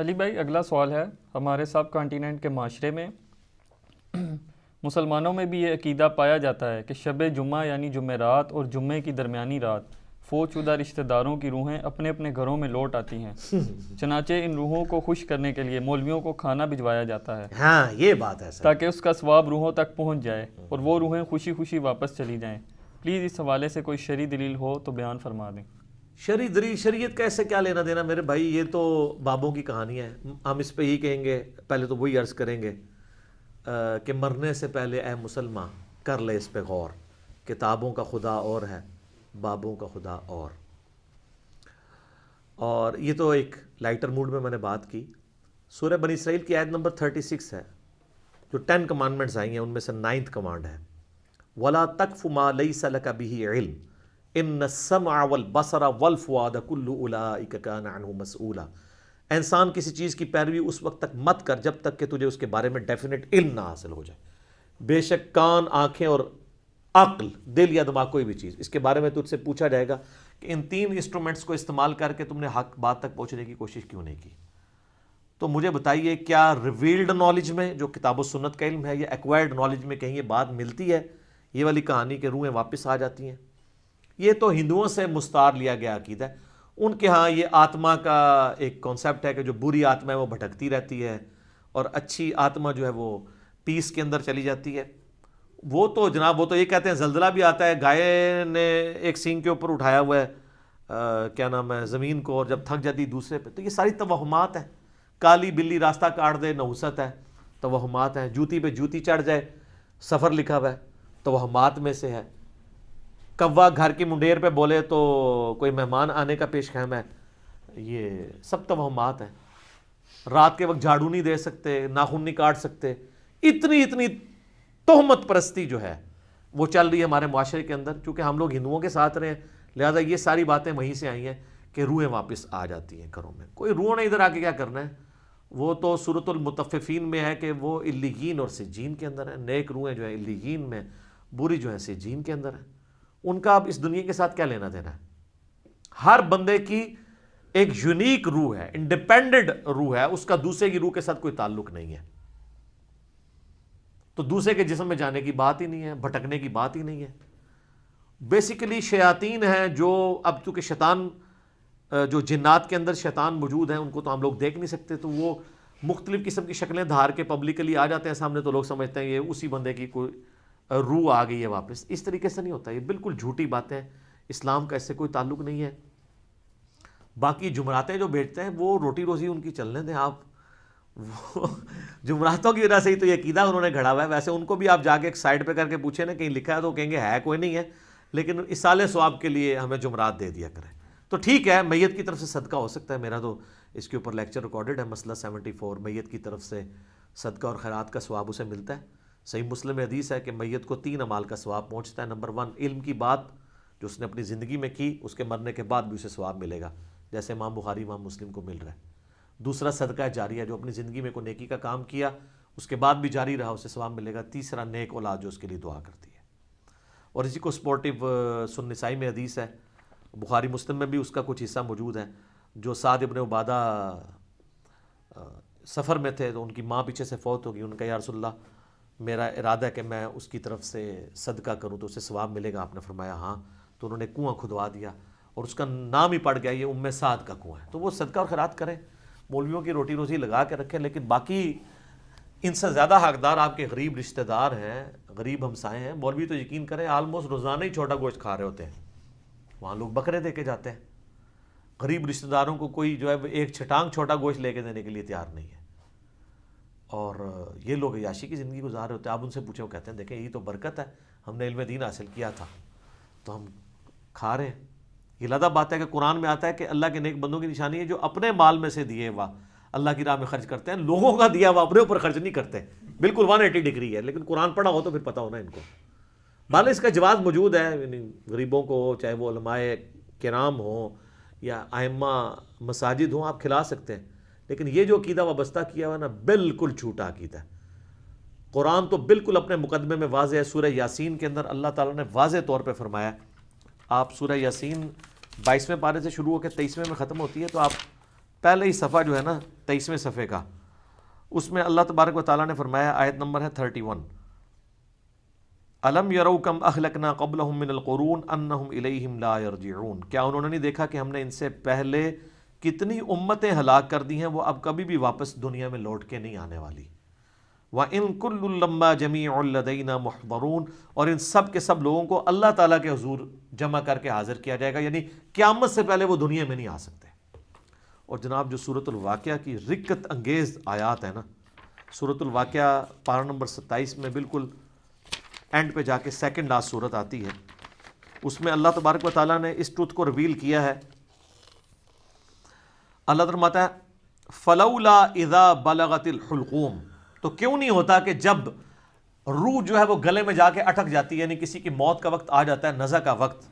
علی بھائی اگلا سوال ہے، ہمارے سب کانٹیننٹ کے معاشرے میں مسلمانوں میں بھی یہ عقیدہ پایا جاتا ہے کہ شب جمعہ یعنی جمعرات اور جمعے کی درمیانی رات فوت شدہ رشتہ داروں کی روحیں اپنے اپنے گھروں میں لوٹ آتی ہیں، چنانچہ ان روحوں کو خوش کرنے کے لیے مولویوں کو کھانا بھجوایا جاتا ہے ہاں یہ بات ہے سر، تاکہ اس کا ثواب روحوں تک پہنچ جائے اور وہ روحیں خوشی خوشی واپس چلی جائیں۔ پلیز اس حوالے سے کوئی شرعی دلیل ہو تو بیان فرما دیں۔ شریعت کا ایسے کیا لینا دینا میرے بھائی، یہ تو بابوں کی کہانی ہے۔ ہم اس پہ ہی کہیں گے، پہلے تو وہی عرض کریں گے کہ مرنے سے پہلے اے مسلمان کر لے اس پہ غور، کتابوں کا خدا اور ہے، بابوں کا خدا اور یہ تو ایک لائٹر موڈ میں نے بات کی۔ سورہ بنی اسرائیل کی آیت نمبر 36 ہے، جو 10 کمانڈمنٹس آئی ہیں ان میں سے 9th کمانڈ ہے، وَلَا تَقْفُ مَا لَيْسَ لَكَ بِهِ عِلْمٌ ان السمع والبصر والفؤاد کل اولئک کان عنہ مسئولا۔ انسان کسی چیز کی پیروی اس وقت تک مت کر جب تک کہ تجھے اس کے بارے میں ڈیفینیٹ علم نہ حاصل ہو جائے۔ بے شک کان، آنکھیں اور عقل، دل یا دماغ، کوئی بھی چیز، اس کے بارے میں تجھ سے پوچھا جائے گا کہ ان 3 انسٹرومنٹس کو استعمال کر کے تم نے حق بات تک پہنچنے کی کوشش کیوں نہیں کی۔ تو مجھے بتائیے کیا ریویلڈ نالج میں جو کتاب و سنت کا علم ہے یا ایکوائرڈ نالج میں کہیں یہ بات ملتی ہے، یہ والی کہانی کہ روحیں واپس آ جاتی ہیں؟ یہ تو ہندوؤں سے مستعار لیا گیا عقیدہ ہے۔ ان کے ہاں یہ آتما کا ایک کانسیپٹ ہے کہ جو بری آتما ہے وہ بھٹکتی رہتی ہے اور اچھی آتما جو ہے وہ پیس کے اندر چلی جاتی ہے۔ وہ تو جناب وہ تو یہ کہتے ہیں زلزلہ بھی آتا ہے، گائے نے ایک سینگ کے اوپر اٹھایا ہوا ہے کیا نام ہے زمین کو، اور جب تھک جاتی دوسرے پہ، تو یہ ساری توہمات ہیں۔ کالی بلی راستہ کاٹ دے نحوست ہے، توہمات ہیں۔ جوتی پہ جوتی چڑھ جائے، سفر لکھا ہوا ہے، توہمات میں سے ہے۔ کوا گھر کی منڈیر پہ بولے تو کوئی مہمان آنے کا پیش خیم ہے، یہ سب توہمات ہیں۔ رات کے وقت جھاڑو نہیں دے سکتے، ناخن نہیں کاٹ سکتے، اتنی تہمت پرستی جو ہے وہ چل رہی ہے ہمارے معاشرے کے اندر۔ چونکہ ہم لوگ ہندوؤں کے ساتھ رہے ہیں، لہٰذا یہ ساری باتیں وہیں سے آئی ہیں کہ روحیں واپس آ جاتی ہیں گھروں میں۔ کوئی روح نے ادھر آ کے کیا کرنا ہے، وہ تو سورۃ المطففین میں ہے کہ وہ علیین اور سجین کے اندر ہے۔ نیک روحیں جو ہیں علیین میں، بری جو ہیں سجین کے اندر ہیں۔ ان کا اب اس دنیا کے ساتھ کیا لینا دینا ہے؟ ہر بندے کی ایک یونیک روح ہے، انڈیپینڈنٹ روح ہے، اس کا دوسرے کی روح کے ساتھ کوئی تعلق نہیں ہے۔ تو دوسرے کے جسم میں جانے کی بات ہی نہیں ہے، بھٹکنے کی بات ہی نہیں ہے۔ بیسیکلی شیاطین ہیں جو اب چونکہ شیطان جو جنات کے اندر شیطان موجود ہیں ان کو تو ہم لوگ دیکھ نہیں سکتے، تو وہ مختلف قسم کی شکلیں دھار کے پبلکلی آ جاتے ہیں سامنے، تو لوگ سمجھتے ہیں یہ اسی بندے کی کوئی روح آ گئی ہے واپس۔ اس طریقے سے نہیں ہوتا، یہ بالکل جھوٹی باتیں، اسلام کا اس سے کوئی تعلق نہیں ہے۔ باقی جمعراتیں جو بیچتے ہیں وہ روٹی روزی ان کی چلنے دیں آپ، وہ جمعراتوں کی وجہ سے ہی تو یہ عقیدہ انہوں نے گھڑا ہوا ہے۔ ویسے ان کو بھی آپ جا کے ایک سائڈ پہ کر کے پوچھیں نا کہیں لکھا ہے تو کہیں گے ہے کوئی نہیں ہے، لیکن اصالِ ثواب کے لیے ہمیں جمعرات دے دیا کریں۔ تو ٹھیک ہے، میت کی طرف سے صدقہ ہو سکتا ہے، میرا تو اس کے اوپر لیکچر ریکارڈڈ ہے، مسئلہ 74، میت کی طرف سے صدقہ اور خیرات کا ثواب اسے ملتا ہے۔ صحیح مسلم میں حدیث ہے کہ میت کو 3 اعمال کا ثواب پہنچتا ہے۔ نمبر 1 علم کی بات جو اس نے اپنی زندگی میں کی، اس کے مرنے کے بعد بھی اسے ثواب ملے گا، جیسے امام بخاری امام مسلم کو مل رہا ہے۔ دوسرا صدقہ جاریہ، جو اپنی زندگی میں کوئی نیکی کا کام کیا اس کے بعد بھی جاری رہا، اسے ثواب ملے گا۔ تیسرا نیک اولاد جو اس کے لیے دعا کرتی ہے۔ اور اسی کو سپورٹیو سنن نسائی میں حدیث ہے، بخاری مسلم میں بھی اس کا کچھ حصہ موجود ہے، جو سعد ابن عبادہ سفر میں تھے تو ان کی ماں پیچھے سے فوت ہوگی، ان کا یا رسول اللہ میرا ارادہ ہے کہ میں اس کی طرف سے صدقہ کروں تو اسے ثواب ملے گا۔ آپ نے فرمایا ہاں، تو انہوں نے کنواں کھدوا دیا اور اس کا نام ہی پڑ گیا، یہ ام سعد کا کنواں ہے۔ تو وہ صدقہ اور خیرات کریں، مولویوں کی روٹی روزی لگا کے رکھیں، لیکن باقی ان سے زیادہ حقدار آپ کے غریب رشتہ دار ہیں، غریب ہمسائے ہیں۔ مولوی تو یقین کریں آلموسٹ روزانہ ہی چھوٹا گوشت کھا رہے ہوتے ہیں، وہاں لوگ بکرے دے کے جاتے ہیں۔ غریب رشتہ داروں کو کوئی جو ہے ایک چھٹانگ چھوٹا گوشت لے کے دینے کے لیے تیار نہیں ہے، اور یہ لوگ عیاشی کی زندگی گزار رہے ہوتے ہیں۔ آپ ان سے پوچھیں، وہ کہتے ہیں دیکھیں یہی تو برکت ہے، ہم نے علم دین حاصل کیا تھا تو ہم کھا رہے ہیں۔ یہ لادہ بات ہے کہ قرآن میں آتا ہے کہ اللہ کے نیک بندوں کی نشانی ہے جو اپنے مال میں سے دیے ہوا اللہ کی راہ میں خرچ کرتے ہیں، لوگوں کا دیا ہوا اپنے اوپر خرچ نہیں کرتے۔ بالکل 180 ڈگری ہے، لیکن قرآن پڑھا ہو تو پھر پتہ ہونا ان کو۔ بھالے اس کا جواز موجود ہے، یعنی غریبوں کو چاہے وہ علماء کرام ہوں یا ائمہ مساجد ہوں آپ کھلا سکتے ہیں، لیکن یہ جو عقیدہ وابستہ کیا ہوا نا بالکل جھوٹا عقیدہ ہے۔ قرآن تو بالکل اپنے مقدمے میں واضح ہے، سورہ یاسین کے اندر اللہ تعالیٰ نے واضح طور پہ فرمایا، آپ سورہ یاسین 22ویں پارے سے شروع ہو کے 23ویں میں ختم ہوتی ہے، تو آپ پہلے ہی صفحہ جو ہے نا 23ویں صفحے کا، اس میں اللہ تبارک و تعالیٰ نے فرمایا، آیت نمبر ہے 31، الم یروا کم اہلکنا قبلہم من القرون انہم الیہم لا یرجعون، کیا انہوں نے نہیں دیکھا کہ ہم نے ان سے پہلے کتنی امتیں ہلاک کر دی ہیں، وہ اب کبھی بھی واپس دنیا میں لوٹ کے نہیں آنے والی۔ وَإِن كُلٌّ لَمَّا جَمِيعٌ لَدَيْنَا مُحْضَرُونَ، اور ان سب کے سب لوگوں کو اللہ تعالیٰ کے حضور جمع کر کے حاضر کیا جائے گا، یعنی قیامت سے پہلے وہ دنیا میں نہیں آ سکتے۔ اور جناب جو سورۃ الواقعہ کی رکت انگیز آیات ہے نا، سورۃ الواقعہ پارہ نمبر 27 میں بالکل اینڈ پہ جا کے سیکنڈ لاسٹ سورت آتی ہے، اس میں اللہ تبارک و تعالیٰ نے اس ٹروتھ کو ریویل کیا ہے۔ اللہ تعالیٰ فرماتا ہے فلولا اذا بلغت الحلقوم، تو کیوں نہیں ہوتا کہ جب روح جو ہے وہ گلے میں جا کے اٹک جاتی ہے، یعنی کسی کی موت کا وقت آ جاتا ہے، نزع کا وقت،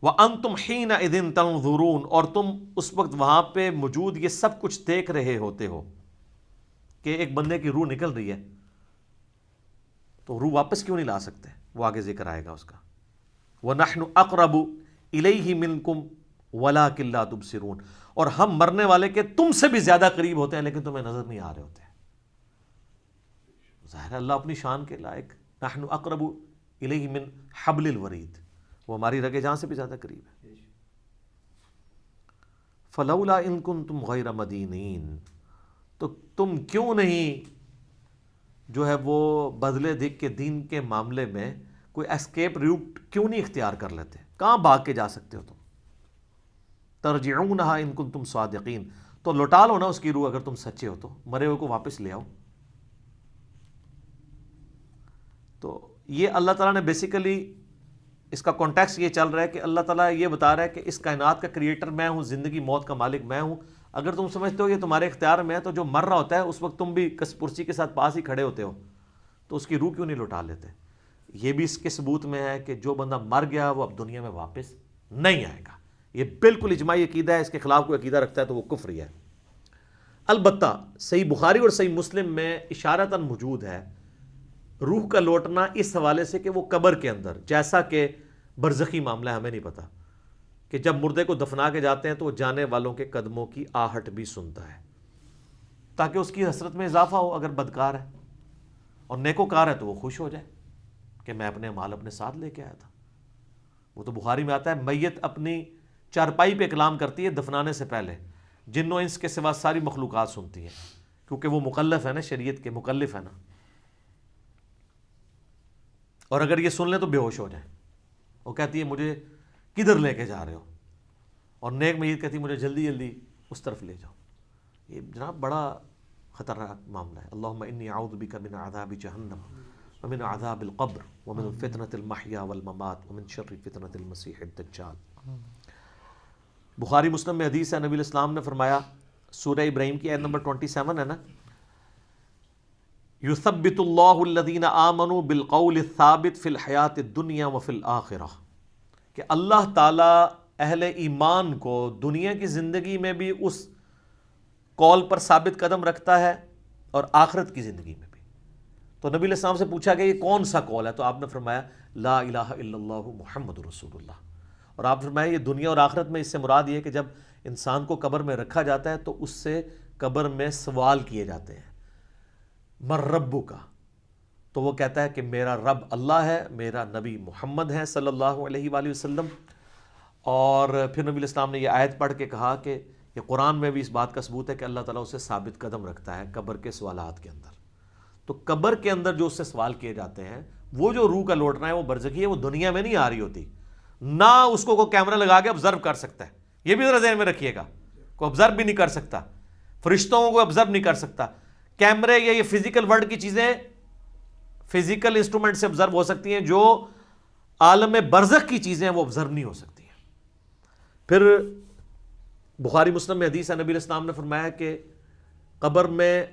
وَأَنْتُمْ حِينَئِذٍ تَنْظُرُونَ، اور تم اس وقت وہاں پہ موجود یہ سب کچھ دیکھ رہے ہوتے ہو کہ ایک بندے کی روح نکل رہی ہے، تو روح واپس کیوں نہیں لا سکتے؟ وہ آگے ذکر آئے گا اس کا، وَنَحْنُ أَقْرَبُ إِلَيْهِ مِنْكُمْ وَلَكِنْ لَا تُبْصِرُونَ، اور ہم مرنے والے کے تم سے بھی زیادہ قریب ہوتے ہیں لیکن تمہیں نظر نہیں آ رہے ہوتے۔ ظاہر ہے اللہ اپنی شان کے لائق، نحن اقرب الیہ من حبل الورید، وہ ہماری رگے جان سے بھی زیادہ قریب ہے۔ فلولا ان کنتم غیر مدینین، تو تم کیوں نہیں جو ہے وہ بدلے دکھ کے دین کے معاملے میں کوئی اسکیپ روٹ کیوں نہیں اختیار کر لیتے؟ کہاں بھاگ کے جا سکتے ہو تم؟ ترجعونہا ان کنتم صادقین، تو لوٹا لو نا اس کی روح اگر تم سچے ہو تو، مرے ہوئے کو واپس لے آؤ۔ تو یہ اللہ تعالیٰ نے بیسیکلی اس کا کانٹیکسٹ یہ چل رہا ہے کہ اللہ تعالیٰ یہ بتا رہا ہے کہ اس کائنات کا کریٹر میں ہوں، زندگی موت کا مالک میں ہوں، اگر تم سمجھتے ہو یہ تمہارے اختیار میں ہے تو جو مر رہا ہوتا ہے اس وقت تم بھی کس پرسی کے ساتھ پاس ہی کھڑے ہوتے ہو، تو اس کی روح کیوں نہیں لوٹا لیتے؟ یہ بھی اس کے ثبوت میں ہے کہ جو بندہ مر گیا وہ اب دنیا میں واپس نہیں آئے گا، یہ بالکل اجماعی عقیدہ ہے، اس کے خلاف کوئی عقیدہ رکھتا ہے تو وہ کفری ہے۔ البتہ صحیح بخاری اور صحیح مسلم میں اشارتاً موجود ہے روح کا لوٹنا اس حوالے سے کہ وہ قبر کے اندر، جیسا کہ برزخی معاملہ ہے، ہمیں نہیں پتا کہ جب مردے کو دفنا کے جاتے ہیں تو وہ جانے والوں کے قدموں کی آہٹ بھی سنتا ہے، تاکہ اس کی حسرت میں اضافہ ہو اگر بدکار ہے، اور نیکوکار ہے تو وہ خوش ہو جائے کہ میں اپنے مال اپنے ساتھ لے کے آیا تھا۔ وہ تو بخاری میں آتا ہے میت اپنی چارپائی پہ کلام کرتی ہے دفنانے سے پہلے، جن و انس کے سوا ساری مخلوقات سنتی ہیں، کیونکہ وہ مکلف ہے نا، شریعت کے مکلف ہے نا، اور اگر یہ سن لیں تو بے ہوش ہو جائیں۔ وہ کہتی ہے مجھے کدھر لے کے جا رہے ہو، اور نیک میت کہتی ہے مجھے جلدی جلدی اس طرف لے جاؤ۔ یہ جناب بڑا خطرناک معاملہ ہے۔ اللہم انی اعوذ بک من عذاب جہنم ومن عذاب القبر ومن فتنة المحیا والممات ومن شر فتنة المسیح الدجال۔ بخاری مسلم میں حدیث ہے، نبی الاسلام نے فرمایا، سورہ ابراہیم کی آیت نمبر 27 ہے نا، یثبت اللہ الذین آمنوا بالقول الثابت فی الحیاۃ الدنیا وفی الآخرہ، کہ اللہ تعالیٰ اہل ایمان کو دنیا کی زندگی میں بھی اس قول پر ثابت قدم رکھتا ہے اور آخرت کی زندگی میں بھی۔ تو نبی علیہ السلام سے پوچھا کہ یہ کون سا قول ہے، تو آپ نے فرمایا لا الہ الا اللہ محمد رسول اللہ، اور آپ فرمایا یہ دنیا اور آخرت میں اس سے مراد یہ ہے کہ جب انسان کو قبر میں رکھا جاتا ہے تو اس سے قبر میں سوال کیے جاتے ہیں، من ربو کا، تو وہ کہتا ہے کہ میرا رب اللہ ہے، میرا نبی محمد ہے صلی اللہ علیہ وآلہ وسلم۔ اور پھر نبی الاسلام نے یہ آیت پڑھ کے کہا کہ یہ قرآن میں بھی اس بات کا ثبوت ہے کہ اللہ تعالیٰ اسے ثابت قدم رکھتا ہے قبر کے سوالات کے اندر۔ تو قبر کے اندر جو اس سے سوال کیے جاتے ہیں، وہ جو روح کا لوٹنا ہے وہ برزخی ہے، وہ دنیا میں نہیں آ رہی ہوتی، نہ اس کو کوئی کیمرہ لگا کے آبزرو کر سکتا ہے، یہ بھی ذرا ذہن میں رکھیے گا، کوئی آبزرو بھی نہیں کر سکتا، فرشتوں کو آبزرو نہیں کر سکتا۔ کیمرے یا یہ فزیکل ورلڈ کی چیزیں فزیکل انسٹرومنٹ سے آبزرو ہو سکتی ہیں، جو عالم برزخ کی چیزیں ہیں وہ آبزرو نہیں ہو سکتی ہیں۔ پھر بخاری مسلم میں حدیث ہے، نبی علیہ السلام نے فرمایا کہ قبر میں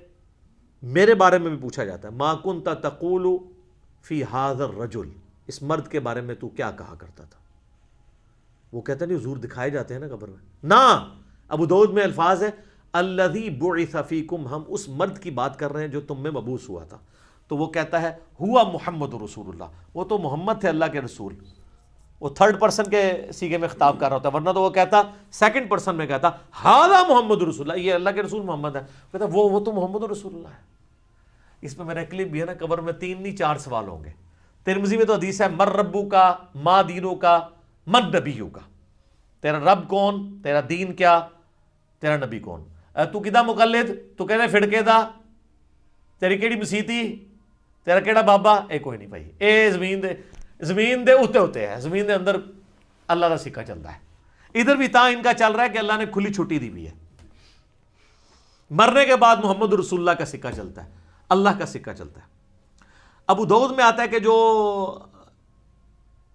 میرے بارے میں بھی پوچھا جاتا ہے، ما کنت تقول فی ھذا الرجل، اس مرد کے بارے میں تو کیا کہا کرتا تھا؟ وہ کہتا نہیں حضور دکھائے جاتے ہیں نا قبر میں، نہ، ابو داؤد میں الفاظ ہے الذی بعث فیکم، ہم اس مرد کی بات کر رہے ہیں جو تم میں مبعوث ہوا تھا۔ تو وہ کہتا ہے ہوا محمد رسول اللہ، وہ تو محمد تھے اللہ کے رسول۔ وہ تھرڈ پرسن کے سیغے میں خطاب کر رہا ہوتا ہے، ورنہ تو وہ کہتا سیکنڈ پرسن میں کہتا ہذا محمد رسول اللہ، یہ اللہ کے رسول محمد ہے، کہتا وہ تو محمد رسول اللہ ہے۔ اس میں میرا کلپ بھی ہے نا، قبر میں 3 نہیں 4 سوال ہوں گے۔ ترمذی میں تو حدیث ہے مر ربو کا، ما دینو کا، من نبیو کا، تیرا رب کون، تیرا دین کیا، تیرا نبی کون، تو کدا مقلد، تو کہنے فڑکے دا، تیری کیڑی مسیتی، تیرا کیڑا بابا، اے کوئی نہیں بھائی، اے زمین دے اتے ہوتے ہیں، زمین دے اندر اللہ کا سکہ چلتا ہے۔ ادھر بھی تا ان کا چل رہا ہے کہ اللہ نے کھلی چھٹی دی ہوئی ہے، مرنے کے بعد محمد رسول اللہ کا سکہ چلتا ہے، اللہ کا سکہ چلتا ہے۔ ابو داؤد میں آتا ہے کہ جو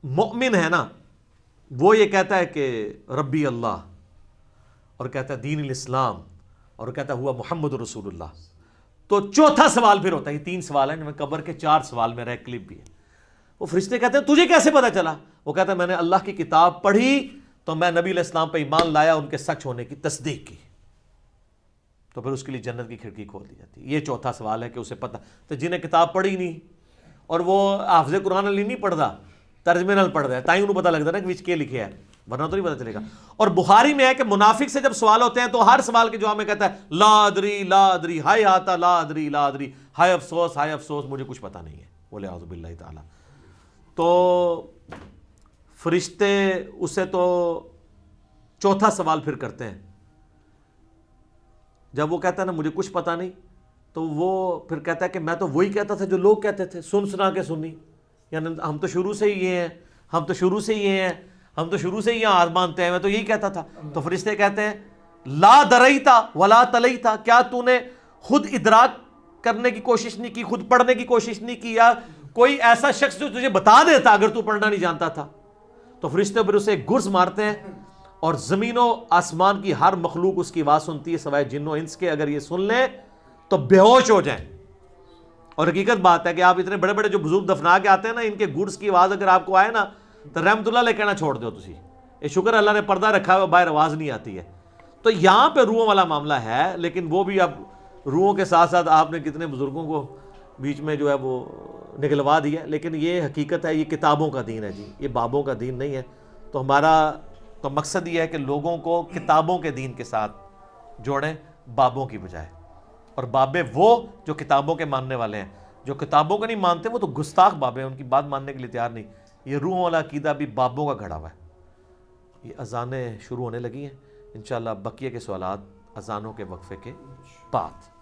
مؤمن ہے نا وہ یہ کہتا ہے کہ ربی اللہ، اور کہتا ہے دین الاسلام، اور کہتا ہے ہوا محمد رسول اللہ، تو چوتھا سوال پھر ہوتا ہے، یہ 3 سوال ہیں، قبر کے 4 سوال میرا ایک کلپ بھی ہے۔ وہ فرشتے کہتے ہیں تجھے کیسے پتا چلا؟ وہ کہتا ہے میں نے اللہ کی کتاب پڑھی تو میں نبی علیہ السلام پہ ایمان لایا، ان کے سچ ہونے کی تصدیق کی، تو پھر اس کے لیے جنت کی کھڑکی کھول دی جاتی ہے۔ یہ چوتھا سوال ہے کہ اسے پتہ، تو جنہیں کتاب پڑھی نہیں اور وہ حافظ قرآن علی نہیں پڑھتا، ترجمے نال پڑھ رہا ہے، تائیں انہوں پتہ لگتا ہے نا کہ وچ کے لکھے ہے، ورنہ تو نہیں پتہ چلے گا۔ اور بخاری میں ہے کہ منافق سے جب سوال ہوتے ہیں تو ہر سوال کے جواب میں کہتا ہے لا ادری لا ادری، ہائے آتا لا ادری لا ادری، ہائے افسوس مجھے کچھ پتہ نہیں ہے، بولے اعوذ باللہ تعالی۔ تو فرشتے اسے تو چوتھا سوال پھر کرتے ہیں، جب وہ کہتا ہے نا مجھے کچھ پتہ نہیں، تو وہ پھر کہتا ہے کہ میں تو وہی کہتا تھا جو لوگ کہتے تھے، سن سنا کے سنی، یعنی ہم تو شروع سے ہی یہ ہیں، ہم تو شروع سے ہی یہاں آج مانتے ہیں، میں تو یہی کہتا تھا۔ تو فرشتے کہتے ہیں لا دریتا ولا تلیتا، کیا تو نے خود ادراک کرنے کی کوشش نہیں کی، خود پڑھنے کی کوشش نہیں کی، یا کوئی ایسا شخص جو تجھے بتا دیتا اگر تو پڑھنا نہیں جانتا تھا؟ تو فرشتے پھر اسے گرز مارتے ہیں، اور زمین و آسمان کی ہر مخلوق اس کی آواز سنتی ہے سوائے جن و انس کے، اگر یہ سن لیں تو بے ہوش ہو جائیں۔ اور حقیقت بات ہے کہ آپ اتنے بڑے بڑے جو بزرگ دفنا کے آتے ہیں نا، ان کے گرز کی آواز اگر آپ کو آئے نا تو رحمت اللہ علیہ کہنا چھوڑ دو تسی، یہ شکر اللہ نے پردہ رکھا ہوا، باہر آواز نہیں آتی ہے۔ تو یہاں پہ روحوں والا معاملہ ہے، لیکن وہ بھی اب روحوں کے ساتھ ساتھ آپ نے کتنے بزرگوں کو بیچ میں جو ہے وہ نکلوا دیا، لیکن یہ حقیقت ہے، یہ کتابوں کا دین ہے جی، یہ بابوں کا دین نہیں ہے۔ تو ہمارا تو مقصد یہ ہے کہ لوگوں کو کتابوں کے دین کے ساتھ جوڑیں بابوں کی بجائے، اور بابے وہ جو کتابوں کے ماننے والے ہیں، جو کتابوں کو نہیں مانتے وہ تو گستاخ بابے ہیں، ان کی بات ماننے کے لیے تیار نہیں۔ یہ روحوں والا عقیدہ بھی بابوں کا گھڑا ہوا ہے۔ یہ اذانیں شروع ہونے لگی ہیں، انشاءاللہ بقیہ کے سوالات اذانوں کے وقفے کے بعد۔